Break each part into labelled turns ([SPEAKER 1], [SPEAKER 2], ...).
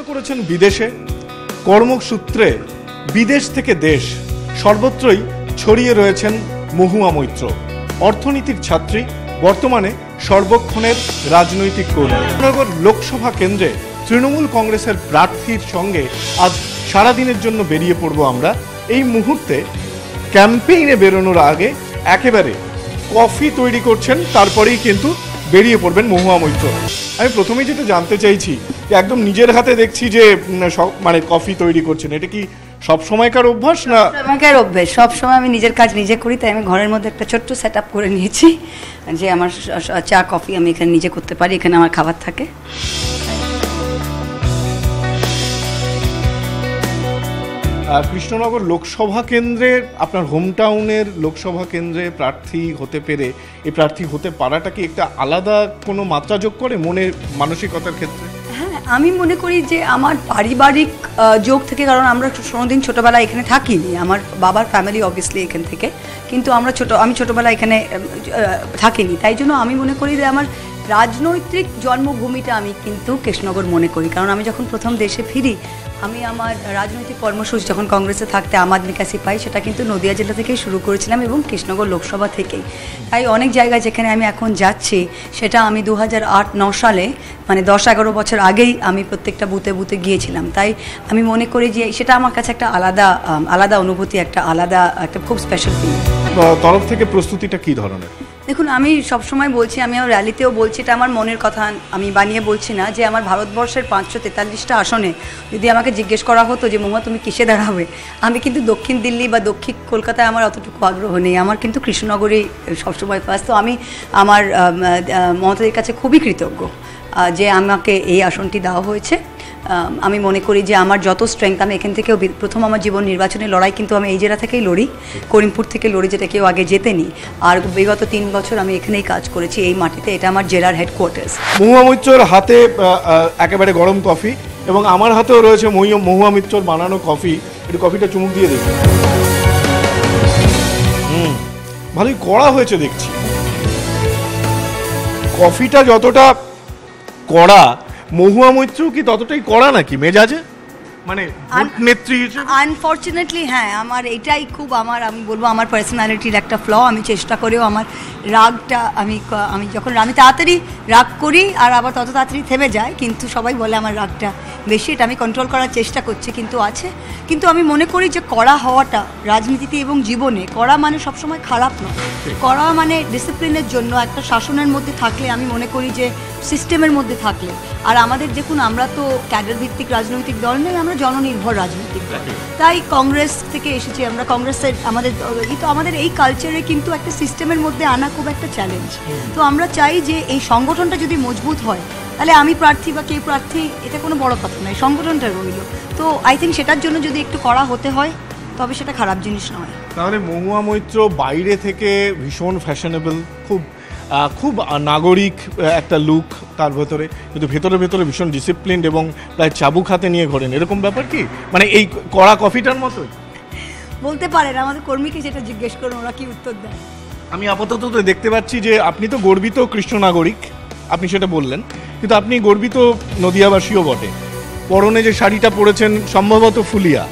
[SPEAKER 1] করেছেন বিদেশে, কর্মসূত্রে বিদেশ থেকে দেশ সর্বত্রই ছড়িয়ে রয়েছেন মহুয়া মৈত্র। অর্থনীতির ছাত্রী, বর্তমানে সর্বক্ষণের রাজনৈতিক কর্মী। নগর লোকসভা কেন্দ্রে তৃণমূল কংগ্রেসের প্রার্থীর সঙ্গে আজ সারাদিনের জন্য বেরিয়ে পড়ব আমরা। এই মুহূর্তে ক্যাম্পেইনে বেরোনোর আগে একেবারে কফি তৈরি করছেন, তারপরেই কিন্তু বেরিয়ে পড়বেন মহুয়া মৈত্র। আমি প্রথমেই যেটা জানতে চাইছি, একদম নিজের হাতে দেখছি যে মানে কফি তৈরি করছেন, এটা কি সব সময়কার অভ্যাস না?
[SPEAKER 2] সময়কার অভ্যাস, সব সময় আমি নিজের কাজ নিজে করি, তাই আমি ঘরের মধ্যে একটা ছোট্ট সেট আপ করে নিয়েছি যে আমার চা কফি আমি এখানে নিজে করতে পারি, এখানে আমার খাবার থাকে।
[SPEAKER 1] কৃষ্ণনগর লোকসভা কেন্দ্রের, আপনার হোম টাউনের লোকসভা কেন্দ্রে প্রার্থী হতে পেরে, এই প্রার্থী হতে পারাটা কি একটা আলাদা কোনো মাত্রা যোগ করে মনের মানসিকতার ক্ষেত্রে?
[SPEAKER 2] হ্যাঁ, আমি মনে করি যে আমার পারিবারিক যোগ থেকে, কারণ আমরা কোনোদিন ছোটোবেলায় এখানে থাকিনি, আমার বাবার ফ্যামিলি অবভিয়াসলি এখান থেকে, কিন্তু আমি ছোটোবেলায় এখানে থাকিনি, তাই জন্য আমি মনে করি যে আমার রাজনৈতিক জন্মভূমিটা আমি কিন্তু কৃষ্ণনগর মনে করি। কারণ আমি যখন প্রথম দেশে ফিরি, আমি আমার রাজনৈতিক কর্মসূচি যখন কংগ্রেসে থাকতে আম আদমি কা সিপাহি, সেটা কিন্তু নদিয়া জেলা থেকেই শুরু করেছিলাম এবং কৃষ্ণনগর লোকসভা থেকেই। তাই অনেক জায়গায় যেখানে আমি এখন যাচ্ছি, সেটা আমি 2008-9 সালে, মানে 10-11 বছর আগেই আমি প্রত্যেকটা বুথে বুথে গিয়েছিলাম। তাই আমি মনে করি যে সেটা আমার কাছে একটা আলাদা অনুভূতি, একটা খুব স্পেশাল ফিল।
[SPEAKER 1] তরফ থেকে প্রস্তুতিটা কী ধরনের?
[SPEAKER 2] দেখুন, আমি সবসময় বলছি, আমি আমার র্যালিতেও বলছি, এটা আমার মনের কথা, আমি বানিয়ে বলছি না, যে আমার ভারতবর্ষের 543টা আসনে যদি আমাকে জিজ্ঞেস করা হতো যে মহুয়া তুমি কিসে দাঁড়াবে, আমি কিন্তু দক্ষিণ দিল্লি বা দক্ষিণ কলকাতায় আমার অতটুকু আগ্রহ নেই, আমার কিন্তু কৃষ্ণনগরেই সবসময় ফার্স্ট। তো আমি আমার মমতাদির কাছে খুবই কৃতজ্ঞ যে আমাকে এই আসনটি দেওয়া হয়েছে। আমি মনে করি যে আমার যত স্ট্রেংথ, আমি এখান থেকেও প্রথম আমার জীবন নির্বাচনের লড়াই কিন্তু আমি এই জেলা থেকেই লড়ি, করিমপুর থেকে লড়ি, যেটা কেউ আগে জেতেনি। আর বিগত 3 বছর আমি এখানেই কাজ করেছি, এই মাটিতে, এটা আমার জেলার হেডকোয়ার্টার্স।
[SPEAKER 1] মহুয়া মৈত্রর হাতে একেবারে গরম কফি, এবং আমার হাতেও রয়েছে মহুয়া মৈত্রর বানানো কফি। একটু কফিটা চুমুক দিয়ে দেখি। ভালোই কড়া হয়েছে দেখছি। কফিটা যতটা কড়া, মহুয়া মৈত্র কি ততটাই কড়া নাকি মেজাজে, মানে নেত্রী হিসেবে?
[SPEAKER 2] আনফর্চুনেটলি হ্যাঁ, আমার এটাই খুব আমি বলবো আমার পার্সোনালিটির একটা ফ্ল। আমি চেষ্টা করেও আমার রাগটা, আমি যখন আমি তাড়াতাড়ি রাগ করি আর আবার তত তাড়াতাড়ি থেমে যায়, কিন্তু সবাই বলে আমার রাগটা বেশি, এটা আমি কন্ট্রোল করার চেষ্টা করছি, কিন্তু আমি মনে করি যে কড়া হওয়াটা রাজনীতিতে এবং জীবনে, কড়া মানে সবসময় খারাপ নয়, কড়া মানে ডিসিপ্লিনের জন্য, একটা শাসনের মধ্যে থাকলে, আমি মনে করি যে সিস্টেমের মধ্যে থাকলে। আর আমাদের দেখুন, আমরা তো ক্যাডার ভিত্তিক রাজনৈতিক দল নই, আমরা জননির্ভর রাজনৈতিক দল। তাই কংগ্রেস থেকে এসেছি আমরা, কংগ্রেসের আমাদের এই কালচারে কিন্তু একটা সিস্টেমের মধ্যে আনা খুব একটা চ্যালেঞ্জ। তো আমরা চাই যে এই সংগঠনটা যদি মজবুত হয়, তাহলে আমি প্রার্থী বা কেউ প্রার্থী, এটা কোনো বড় কথা নয়, সংগঠনটা রইল। তো আই থিঙ্ক সেটার জন্য যদি একটু কড়া হতে হয়, তবে সেটা খারাপ জিনিস নয়।
[SPEAKER 1] তাহলে মহুয়া মৈত্র বাইরে থেকে ভীষণ ফ্যাশনেবল, খুব নাগরিক একটা লুক তার ভেতরে, কিন্তু ভেতরে ভীষণ ডিসিপ্লিনড এবং প্রায় চাবুক হাতে নিয়ে ঘোরেন, এরকম ব্যাপার কি? মানে এই কড়া কফিটার মতোই
[SPEAKER 2] বলতে পারেন। আমাদের কর্মীকে সেটা জিজ্ঞেস করুন, ওরা কি উত্তর দেয়।
[SPEAKER 1] আমি আপাতত দেখতে পাচ্ছি যে আপনি তো গর্বিত কৃষ্ণ নাগরিক, আপনি সেটা বললেন, কিন্তু আপনি গর্বিত নদিয়াবাসীও বটে। পরনে যে শাড়িটা পরেছেন সম্ভবত ফুলিয়া,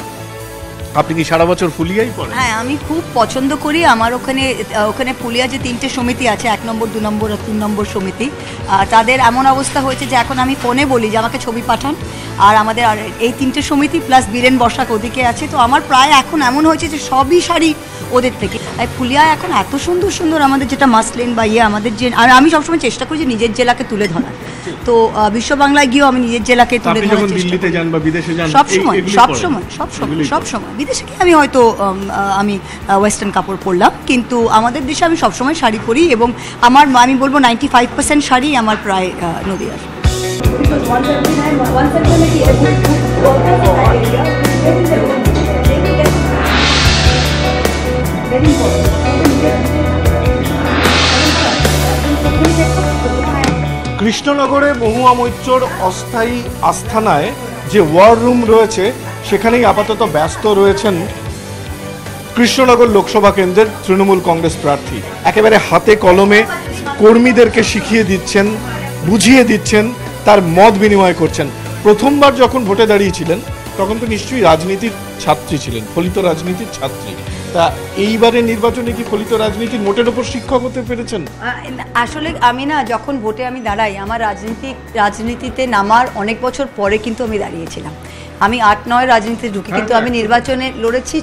[SPEAKER 1] আপনি কি সারা বছর ফুলিয়াই পরেন?
[SPEAKER 2] হ্যাঁ, আমি খুব পছন্দ করি। আমার ওখানে ফুলিয়া যে 3টে সমিতি আছে, 1 নম্বর, 2 নম্বর আর 3 নম্বর সমিতি, তাদের এমন অবস্থা হয়েছে যে এখন আমি ফোনে বলি যে আমাকে ছবি পাঠান, আর আমাদের এই 3টে সমিতি প্লাস বীরেন বসাক ওদিকে আছে। তো আমার প্রায় এখন এমন হয়েছে যে সবই শাড়ি ওদের থেকে। আর ফুলিয়ায় এখন এত সুন্দর সুন্দর আমাদের যেটা মাসলিন বা আমাদের যে, আর আমি সবসময় চেষ্টা করি যে নিজের জেলাকে তুলে ধরা। তো বিশ্ব বাংলায় গিয়েও আমি নিজের জেলাকে তুলে ধরার চেষ্টা করি।
[SPEAKER 1] দিল্লিতে যান বা বিদেশে যান,
[SPEAKER 2] সবসময় বিদেশে গিয়ে আমি হয়তো আমি ওয়েস্টার্ন কাপড় পরলাম, কিন্তু আমাদের দেশে আমি সবসময় শাড়ি পরি, এবং আমি বলবো 95% শাড়ি আমার প্রায় নদিয়ার।
[SPEAKER 1] কৃষ্ণনগরে মহুয়া মৈত্রর অস্থায়ী আস্থানায় যে ওয়ার রুম রয়েছে, সেখানেই আপাতত ব্যস্ত রয়েছেন কৃষ্ণনগর লোকসভা কেন্দ্রের তৃণমূল কংগ্রেস প্রার্থী। একেবারে হাতে কলমে কর্মীদেরকে শিখিয়ে দিচ্ছেন, বুঝিয়ে দিচ্ছেন, তার মত বিনিময় করছেন। প্রথমবার যখন ভোটে দাঁড়িয়েছিলেন তখন তো নিশ্চয়ই রাজনীতির ছাত্রী ছিলেন, ফলিত রাজনীতির ছাত্রী। তা এইবারের নির্বাচনে কি ফলিত রাজনীতির মোটের ওপর শিক্ষক হতে পেরেছেন?
[SPEAKER 2] আসলে আমি না, যখন ভোটে আমি দাঁড়াই, আমার রাজনীতিতে নামার অনেক বছর পরে কিন্তু আমি দাঁড়িয়েছিলাম। আমি 8-9 রাজনীতিতে ঢুকি, কিন্তু আমি নির্বাচনে লড়েছি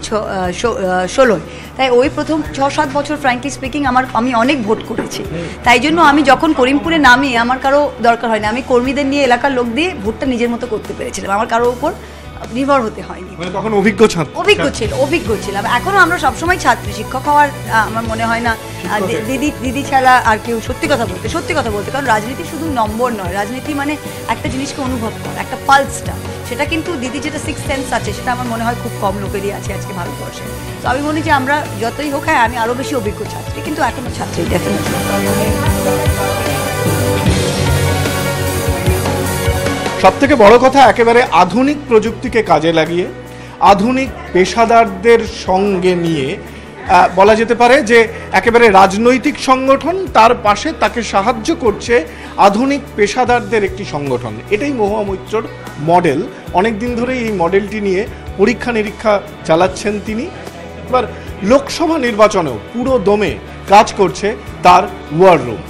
[SPEAKER 2] 16। তাই ওই প্রথম 6-7 বছর ফ্র্যাঙ্কলি স্পিকিং আমি অনেক ভোট করেছি। তাই জন্য আমি যখন করিমপুরে নামি, আমার কারো দরকার হয় না, আমি কর্মীদের নিয়ে, এলাকার লোক দিয়ে ভোটটা নিজের মতো করতে পেরেছিলাম, আমার কারোর উপর নির্ভর হতে হয়নি।
[SPEAKER 1] তখন অভিজ্ঞ
[SPEAKER 2] ছিলাম। এখনো আমরা সবসময় ছাত্রী। শিক্ষক হওয়ার আমার মনে হয় না দিদি ছাড়া আর কেউ সত্যি কথা বলতে, কারণ রাজনীতি শুধু নম্বর নয়, রাজনীতি মানে একটা জিনিসকে অনুভব করা, একটা পালসটা। সেটা কিন্তু দিদি যেটা সিক্স সেন্স আছে, সেটা আমার মনে হয় খুব কম লোকেরই আছে আজকে ভারতবর্ষে। তো আমি মনে যে আমরা যতই হোক, হ্যাঁ আমি আরো বেশি অভিজ্ঞ ছাত্রী, কিন্তু এখনো ছাত্রী ডেফিনেটলি।
[SPEAKER 1] সব থেকে বড় কথা, একেবারে আধুনিক প্রযুক্তিকে কাজে লাগিয়ে আধুনিক পেশাদারদের সঙ্গে নিয়ে বলা যেতে পারে যে একেবারে রাজনৈতিক সংগঠন, তার পাশে তাকে সাহায্য করছে আধুনিক পেশাদারদের একটি সংগঠন। এটাই মহুয়া মৈত্রর মডেল। অনেক দিন ধরেই এই মডেলটি নিয়ে পরীক্ষা নিরীক্ষা চালাচ্ছেন তিনি। এবার লোকসভা নির্বাচনেও পুরো দমে কাজ করছে তার ওয়ার রুম।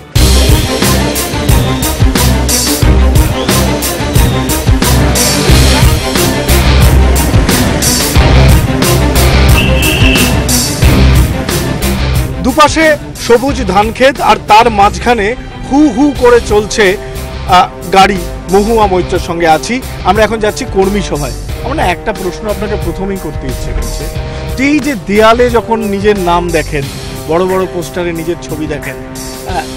[SPEAKER 1] দুপাশে সবুজ ধানক্ষেত, আর তার মাঝখানে হু হু করে চলছে গাড়ি। মহুয়া মৈত্রের সঙ্গে আছি আমরা, এখন যাচ্ছি কর্মী সভায়। আমার না একটা প্রশ্ন আপনাকে প্রথমেই করতে ইচ্ছে করছে, যে এই যে দেয়ালে যখন নিজের নাম দেখেন, বড় বড় পোস্টারে নিজের ছবি দেখেন,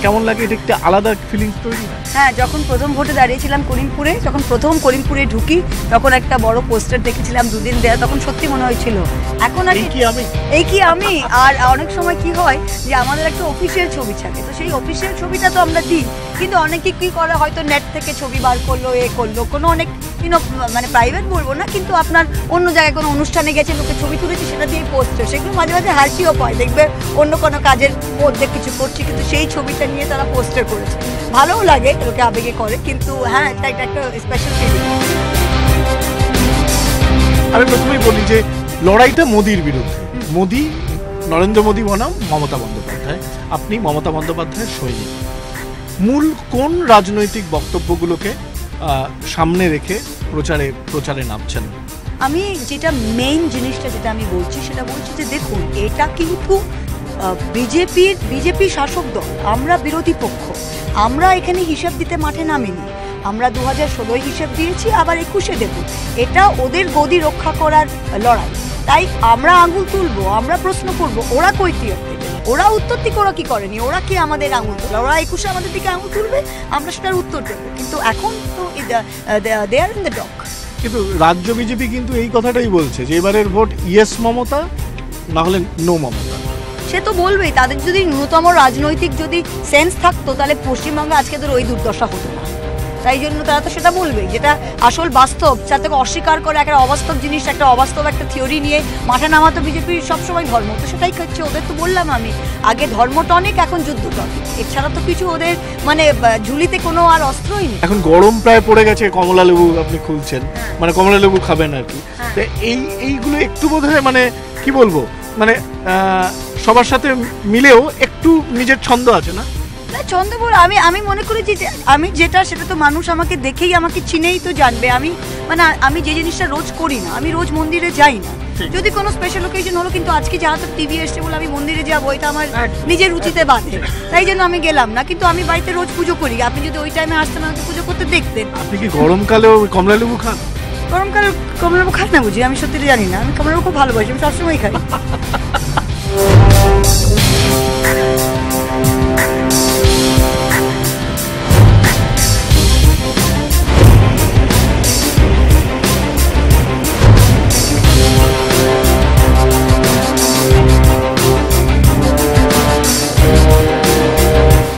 [SPEAKER 1] কেমন লাগে? এটা একটা আলাদা ফিলিংস তৈরি হয়।
[SPEAKER 2] হ্যাঁ, যখন প্রথম ভোটে দাঁড়িয়েছিলাম করিমপুরে, যখন প্রথম করিমপুরে ঢুকি, তখন একটা বড় পোস্টার দেখেছিলাম 2 দিন দেয়া, তখন সত্যি মনে হয়েছিল এখন আর এই কি আমি। আর অনেক সময় কি হয় যে আমাদের একটা অফিসিয়াল ছবি থাকে, তো সেই অফিসিয়াল ছবিটা তো আমরা দিই, কিন্তু অনেকে কি করে, হয়তো নেট থেকে ছবি বার করলো, কোনো অনেক মানে প্রাইভেট বলবো না, কিন্তু আপনার অন্য জায়গায় কোনো অনুষ্ঠানে গেছে, লোকে ছবি তুলেছে, সেটা দিয়ে পোস্টার, সেগুলো মাঝে মাঝে হাসিও পায়। দেখবে অন্য কোনো কাজের মধ্যে কিছু করছি, কিন্তু সেই ছবিটা নিয়ে তারা পোস্টার করেছে, ভালোও লাগে, লোকে আবেগে করে, কিন্তু হ্যাঁ এটা একটা স্পেশাল ফিলিং।
[SPEAKER 1] আমি প্রথমেই বলি যে লড়াইটা মোদির বিরুদ্ধে। মোদি, নরেন্দ্র মোদি বনাম মমতা বন্দ্যোপাধ্যায়। আপনি মমতা বন্দ্যোপাধ্যায়ের সৈনিক। মূল কোন রাজনৈতিক বক্তব্যগুলোকে সামনে রেখে প্রচারে নামছেন?
[SPEAKER 2] আমি যেটা মেইন জিনিসটা যেটা আমি বলছি, সেটা বলছি যে দেখুন, এটা কিন্তু বিজেপি শাসক দল, আমরা বিরোধী পক্ষ। আমরা এখানে হিসাব দিতে মাঠে নামিনি। আমরা 2016 হিসাব দিয়েছি, আবার 21-এ দেব। এটা ওদের গদি রক্ষা করার লড়াই। তাই আমরা আঙুল তুলবো, আমরা প্রশ্ন করবো, ওরা কৈফিয়ত দেবে। ওরা উত্তর দিকে ওরা কি করেনি, ওরা কি আমাদের আঙুল তোলা, ওরা 21-এ আমাদের দিকে আঙুল তুলবে, আমরা সেটার উত্তর দেবো। কিন্তু এখন তো দে আর ইন দ্য ডক।
[SPEAKER 1] কিন্তু রাজ্য বিজেপি কিন্তু এই কথাটাই বলছে যে এবারের ভোট ইয়েস মমতা, না হলে নো মমতা।
[SPEAKER 2] সে তো বলবেই, তাদের যদি ন্যূনতম রাজনৈতিক যদি সেন্স থাকতো, তাহলে পশ্চিমবঙ্গে আজকে তোর ওই দুর্দশা হতো না। তাই জন্য তারা তো সেটা বলবেই, যেটা আসল বাস্তব, যাতে অস্বীকার করে একটা অবাস্তব জিনিস, একটা অবাস্তব একটা থিওরি নিয়ে মাঠে নামাতো বিজেপির সবসময় ধর্ম, তো সেটাই করছে ওদের। তো বললাম আমি, আগে ধর্ম টনিক, এখন যুদ্ধ টনিক, এছাড়া তো কিছু ওদের মানে ঝুলিতে কোনো আর অস্ত্রই নেই।
[SPEAKER 1] এখন গরম প্রায় পড়ে গেছে, কমলা লেবু আপনি খুলছেন, মানে কমলা লেবু খাবেন আর কি। এইগুলো একটু বোধহয় মানে কি বলবো, মানে সবার সাথে মিলেও একটু নিজের ছন্দ আছে না?
[SPEAKER 2] ছন্দ বল, আমি মনে করি যে আমি যেটা, সেটা তো মানুষ আমাকে দেখেই, আমাকে চিনেই তো জানবে। আমি যে জিনিসটা রোজ করি না, আমি রোজ মন্দিরে যাই না, যদি কোনো স্পেশাল ওকেশন হলো। কিন্তু আজকে যা তো টিভি এসছে বলে আমি মন্দিরে যাবো, এটা আমার নিজের রুচিতে বাঁধে, তাই জন্য আমি গেলাম না। কিন্তু আমি বাড়িতে রোজ পুজো করি, আপনি যদি ওই টাইমে আসতেন, আমাকে পুজো করতে দেখতেন।
[SPEAKER 1] আপনি কি গরমকালেও কমলা লেবু খান?
[SPEAKER 2] গরমকালে কমলা লেবু খাই না বুঝি? আমি সত্যি জানি না, আমি কমলা লেবু খুব ভালোবাসি, আমি সবসময় খাই।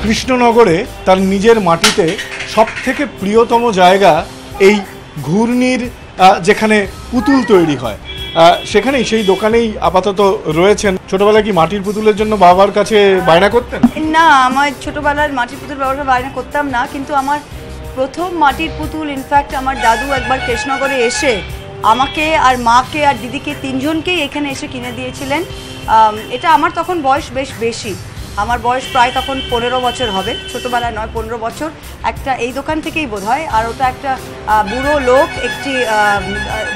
[SPEAKER 1] কৃষ্ণনগরে তার নিজের মাটিতে সব থেকে প্রিয়তম জায়গা এই ঘূর্ণির যেখানে পুতুল তৈরি হয়, সেখানেই, সেই দোকানেই আপাতত রয়েছেন। ছোটবেলায় কি মাটির পুতুলের জন্য বাবার কাছে বায়না করতেন?
[SPEAKER 2] না, আমার ছোটবেলার মাটির পুতুল বাবার বায়না করতাম না, কিন্তু আমার প্রথম মাটির পুতুল ইনফ্যাক্ট আমার দাদু একবার কৃষ্ণনগরে এসে আমাকে আর মাকে আর দিদিকে তিনজনকেই এখানে এসে কিনে দিয়েছিলেন। এটা আমার তখন বয়স বেশ বেশি, আমার বয়স প্রায় তখন 15 বছর হবে, ছোটোবেলায় নয় 15 বছর। একটা এই দোকান থেকেই বোধ হয়, আর ওটা একটা বুড়ো লোক একটি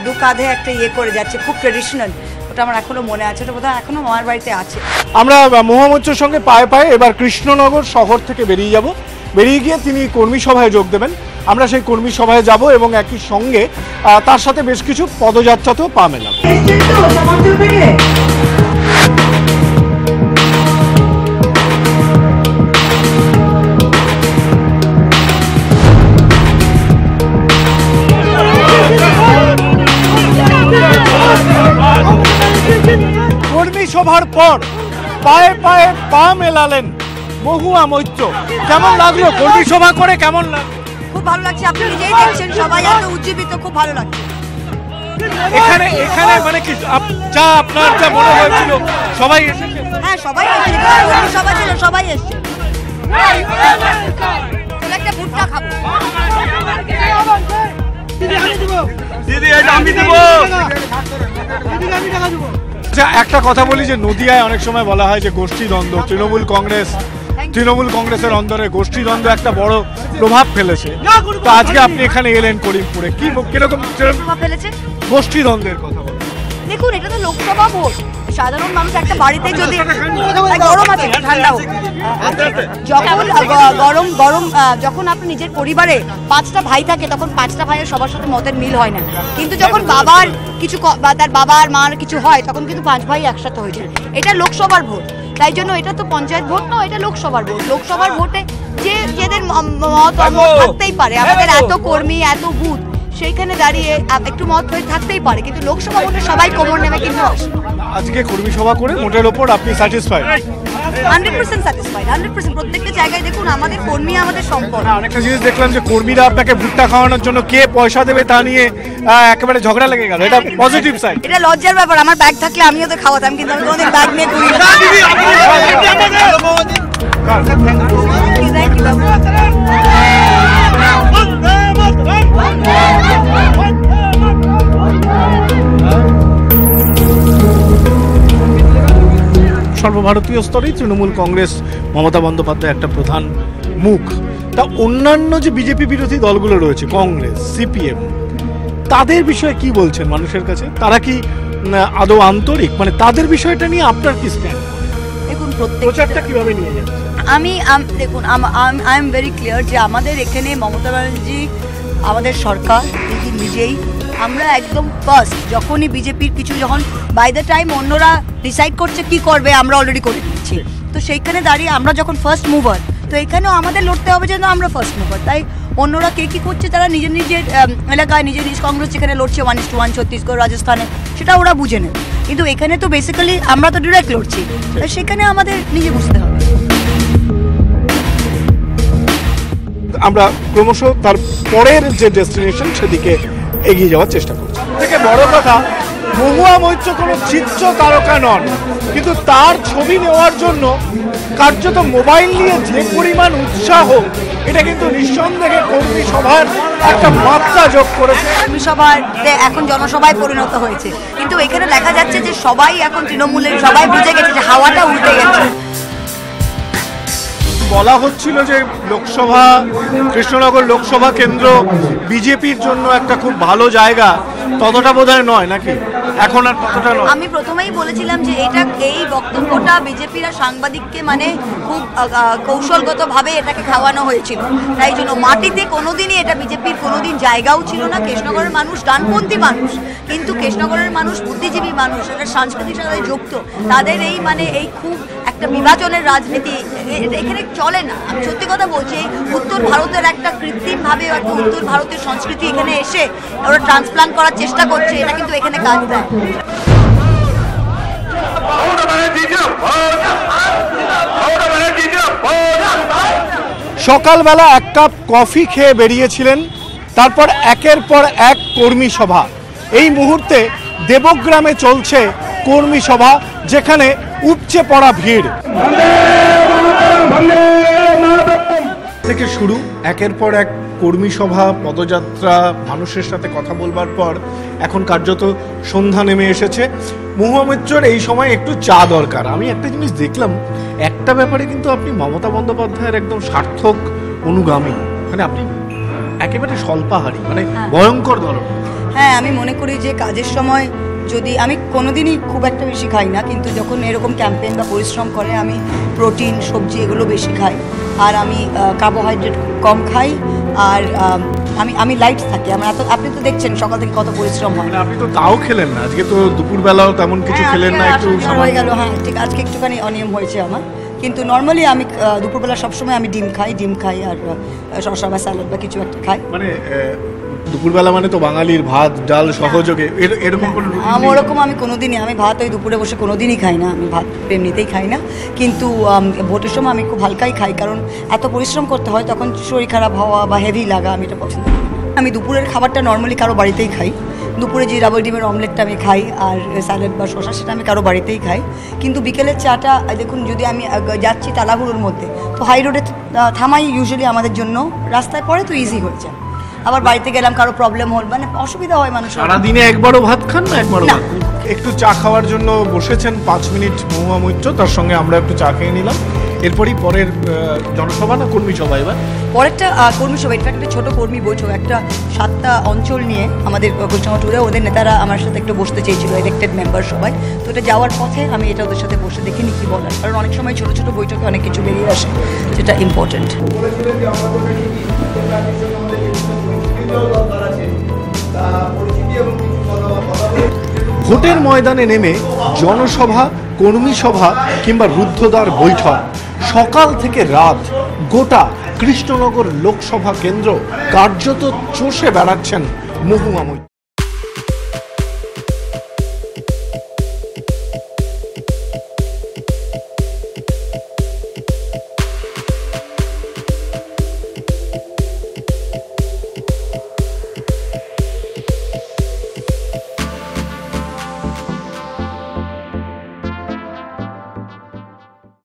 [SPEAKER 2] দু কাঁধে একটা ইয়ে করে যাচ্ছে, খুব ট্রেডিশনাল, ওটা আমার এখনও মনে আছে, ওটা বোধহয় এখনও আমার বাড়িতে আছে।
[SPEAKER 1] আমরা মহুয়া মৈত্রর সঙ্গে পায়ে পায়ে এবার কৃষ্ণনগর শহর থেকে বেরিয়ে যাব, বেরিয়ে গিয়ে তিনি কর্মী সভায় যোগ দেবেন। আমরা সেই কর্মী সভায় যাব এবং একই সঙ্গে তার সাথে বেশ কিছু পদযাত্রাতেও পা মেলাবো। কর্মী সভার পর পায়ে পায়ে পা মেলালেন মহুয়া মৈত্র। কেমন লাগলো কর্মী সভা করে? কেমন লাগলো?
[SPEAKER 2] খুব ভালো লাগছে, আপনি নিজেই দেখছেন সবাই এত উজ্জীবিত, খুব ভালো লাগছে।
[SPEAKER 1] এখানে মানে কি যা আপনার যা মনে হয়েছিল সবাই এসেছে?
[SPEAKER 2] হ্যাঁ সবাই এসেছে, সবাই ছিল, সবাই এসেছে। একটা ভুট্টা খাবো।
[SPEAKER 1] আচ্ছা একটা কথা বলি যে নদিয়ায় অনেক সময় বলা হয় যে গোষ্ঠীদ্বন্দ্ব, তৃণমূল কংগ্রেসের অন্দরে গোষ্ঠীদ্বন্দ্ব একটা বড় প্রভাব ফেলেছে। তো আজকে আপনি এখানে এলেন করিমপুরে, কি কিরকম
[SPEAKER 2] প্রভাব ফেলেছে?
[SPEAKER 1] গোষ্ঠীদ্বন্দ্বের কথা বলেন।
[SPEAKER 2] দেখুন এটা তো লোকসভা ভোট, সাধারণ মানুষ একটা বাড়িতে যদি গরম আছে ঠান্ডা হোক, যখন গরম গরম যখন আপনি নিজের পরিবারে 5টা ভাই থাকে তখন 5টা ভাইয়ের সবার সাথে মতের মিল হয় না, কিন্তু যখন বাবার কিছু বা তার বাবার মার কিছু হয় তখন কিন্তু 5 ভাই একসাথে হয়ে যায়। এটা লোকসভার ভোট, তাই জন্য এটা তো পঞ্চায়েত ভোট নয়, এটা লোকসভার ভোট। লোকসভার ভোটে যাদের মত থাকতেই পারে, আমাদের এত কর্মী এত বুথ, সেইখানে দাঁড়িয়ে একটু মত হয়ে থাকতেই পারে, কিন্তু লোকসভা ভোটে সবাই কোমর নেমে কিন্তু
[SPEAKER 1] আজকে কর্মী সভা করে মোটের ওপর আপনি স্যাটিসফাইড?
[SPEAKER 2] 100% স্যাটিসফাইড, 100%। প্রত্যেকটা জায়গায় দেখুন আমাদের কর্মী আমাদের সম্পদ।
[SPEAKER 1] অনেকটা জিনিস দেখলাম যে কর্মীরা আপনাকে ভুট্টা খাওয়ানোর জন্য কে পয়সা দেবে তা নিয়ে একেবারে ঝগড়া লেগে গেল, এটা পজিটিভ সাইড।
[SPEAKER 2] এটা লজ্জার ব্যাপার, আমার ব্যাগ থাকলে আমিও তো খাওয়াতাম, কিন্তু আমি কোনোদিন ব্যাগ নিয়ে ঘুরি না।
[SPEAKER 1] সর্বভারতীয় স্তরেই তৃণমূল কংগ্রেস মমতা বন্দ্যোপাধ্যায় একটা প্রধান মুখ। তা অন্যান্য যে বিজেপি বিরোধী দলগুলো রয়েছে, কংগ্রেস, সিপিএম, তাদের বিষয়ে কি বলছেন মানুষের কাছে? তারা কি আদৌ আন্তরিক? মানে তাদের বিষয়টা নিয়ে আপনার কি স্ট্যান্ড?
[SPEAKER 2] দেখুন
[SPEAKER 1] প্রচারটা কিভাবে নিয়ে যাচ্ছে?
[SPEAKER 2] দেখুন আই এম ভেরি ক্লিয়ার যে আমাদের এখানে মমতা ব্যানার্জি, আমাদের সরকার নিজেই, আমরা একদম ফার্স্ট। যখনই বিজেপির কিছু যখন বাই দ্য টাইম অন্যরা ডিসাইড করছে কি করবে, আমরা অলরেডি করে দিচ্ছি, তো সেইখানে দাঁড়িয়ে আমরা যখন ফার্স্ট মুভার, তো এখানেও আমাদের লড়তে হবে যেন আমরা ফার্স্ট মুভার। তাই অন্যরা কে কী করছে তারা নিজের নিজের এলাকায় নিজের নিজ কংগ্রেস যেখানে লড়ছে 1:1 ছত্তিশগড়, রাজস্থানে, সেটা ওরা বুঝে নেবে, কিন্তু এখানে তো বেসিক্যালি আমরা তো ডিরেক্ট লড়ছি, তাই সেখানে আমাদের নিজে বুঝতে হবে।
[SPEAKER 1] আমরা ক্রমশ তার পরের যে ডেস্টিনেশন সেদিকে এগিয়ে যাওয়ার চেষ্টা করছি। থেকে বড় কথা, মহুয়া মৈত্র কোনো চিত্র তারকা নন, কিন্তু তার ছবি নেওয়ার জন্য কার্যত মোবাইল নিয়ে যে পরিমাণ উৎসাহ, এটা কিন্তু নিঃসন্দেহে কর্মী সভার একটা মাত্রা যোগ করেছে।
[SPEAKER 2] কর্মী সভাতে এখন জনসভায় পরিণত হয়েছে, কিন্তু এখানে দেখা যাচ্ছে যে সবাই এখন তৃণমূলের, সবাই বুঝে গেছে যে হাওয়াটা উল্টে গেছে।
[SPEAKER 1] বলা হচ্ছিল যে লোকসভা, কৃষ্ণনগর লোকসভা কেন্দ্র বিজেপির জন্য একটা খুব ভালো জায়গা, ততটা বোধহয় নয় নাকি? এখন আর ততটা নয়।
[SPEAKER 2] আমি প্রথমেই বলেছিলাম যে এই বক্তব্যটা বিজেপিরা সাংবাদিককে মানে খুব কৌশলগতভাবে এটাকে খাওয়ানো হয়েছিল, তাই জন্য মাটিতে কোনোদিনই এটা বিজেপির কোনোদিন জায়গাও ছিল না। কৃষ্ণনগরের মানুষ ডানপন্থী মানুষ, কিন্তু কৃষ্ণনগরের মানুষ বুদ্ধিজীবী মানুষ, এটা সাংস্কৃতিক সাথে যুক্ত, তাদের এই খুব একটা বিভাজনের রাজনীতি এখানে চলে না। আমি সত্যি কথা বলছি, উত্তর ভারতের একটা কৃত্রিমভাবে একটা উত্তর ভারতের সংস্কৃতি এখানে এসে ওরা ট্রান্সপ্লান্ট করার চেষ্টা করছে, এটা কিন্তু এখানে কাজ দেয়।
[SPEAKER 1] সকালবেলা 1 কাপ কফি খেয়ে বেরিয়েছিলেন, তারপর একের পর এক কর্মী সভা। এই মুহূর্তে দেবগ্রামে চলছে কর্মী সভা, যেখানে উপচে পড়া ভিড়। থেকে শুরু একের পর এক কর্মী সভা, পদযাত্রা, মানুষের সাথে কথা বলবার পর এখন কার্যত সন্ধ্যা নেমে এসেছে। মহুয়া মৈত্রর এই সময় একটু চা দরকার। আমি একটা জিনিস দেখলাম, একটা ব্যাপারে কিন্তু আপনি মমতা বন্দ্যোপাধ্যায়ের একদম সার্থক অনুগামী, মানে আপনি একেবারে স্বল্পাহারী, মানে ভয়ঙ্কর ধরনের।
[SPEAKER 2] হ্যাঁ, আমি মনে করি যে কাজের সময় যদি আমি কোনোদিনই খুব একটা বেশি খাই না, কিন্তু যখন এরকম ক্যাম্পেইন বা পরিশ্রম করে আমি প্রোটিন, সবজি এগুলো বেশি খাই, আর আমি কার্বোহাইড্রেট কম খাই, আর আমি লাইট থাকি। আমার আপনি তো দেখছেন সকাল থেকে কত পরিশ্রম হয়।
[SPEAKER 1] মানে আপনি তো তাও খেলেন না আজকে, তো দুপুরবেলাও তেমন কিছু খেলেন না, একটু
[SPEAKER 2] হয়ে গেল। হ্যাঁ ঠিক, আজকে একটুখানি অনিয়ম হয়েছে আমার, কিন্তু নর্মালি আমি দুপুরবেলা সবসময় আমি ডিম খাই আর শসা বা স্যালাড বা কিছু একটা খাই।
[SPEAKER 1] মানে দুপুরবেলা মানে তো বাঙালির ভাত ডাল সহযোগে এরকম কোনো
[SPEAKER 2] ওরকম আমি কোনোদিনই, আমি ভাত ওই দুপুরে বসে কোনোদিনই খাই না, আমি ভাত এমনিতেই খাই না। কিন্তু ভোটের সময় আমি খুব হালকাই খাই, কারণ এত পরিশ্রম করতে হয়, তখন শরীর খারাপ হওয়া বা হেভি লাগা আমি এটা পছন্দ করি না। আমি দুপুরের খাবারটা নর্মালি কারো বাড়িতেই খাই। দুপুরে যে রাবার ডিমের অমলেটটা আমি খাই আর স্যালাড বা শসা, সেটা আমি কারো বাড়িতেই খাই। কিন্তু বিকেলের চাটা দেখুন, যদি আমি যাচ্ছি তালাহুড়োর মধ্যে, তো হাই রোডে থামাই ইউজুয়ালি আমাদের জন্য, রাস্তায় পড়ে তো ইজি হয়ে যায়। আবার বাড়িতে গেলাম কারো প্রবলেম হল, মানে অসুবিধা হয় মানুষ।
[SPEAKER 1] সারাদিনে একবারও ভাত খান না? একবারও ভাত। একটু চা খাওয়ার জন্য বসেছেন 5 মিনিট মহুয়া মৈত্র, তার সঙ্গে আমরা একটু চা খেয়ে নিলাম। এরপরই পরের জনসভা না কর্মী সভা? এবার
[SPEAKER 2] পরেরটা কর্মী সভা, এটা একটা ছোটো কর্মী বৈঠক, একটা 7টা অঞ্চল নিয়ে আমাদের পশ্চিমবঙ্গ ট্যুরে ওদের নেতারা আমার সাথে একটু বসতে চেয়েছিল, ইলেক্টেড মেম্বার সবাই। তো এটা যাওয়ার পথে আমি এটা ওদের সাথে বসে দেখিনি কী বলার, কারণ অনেক সময় ছোটো ছোটো বৈঠকে অনেক কিছু বেরিয়ে আসে, যেটা ইম্পর্টেন্ট।
[SPEAKER 1] ভোটের ময়দানে নেমে জনসভা, কর্মী সভা কিংবা রুদ্ধদ্বার বৈঠক, সকাল থেকে রাত গোটা কৃষ্ণনগর লোকসভা কেন্দ্র কার্যত চষে বেড়াচ্ছেন মহুয়া মৈত্র।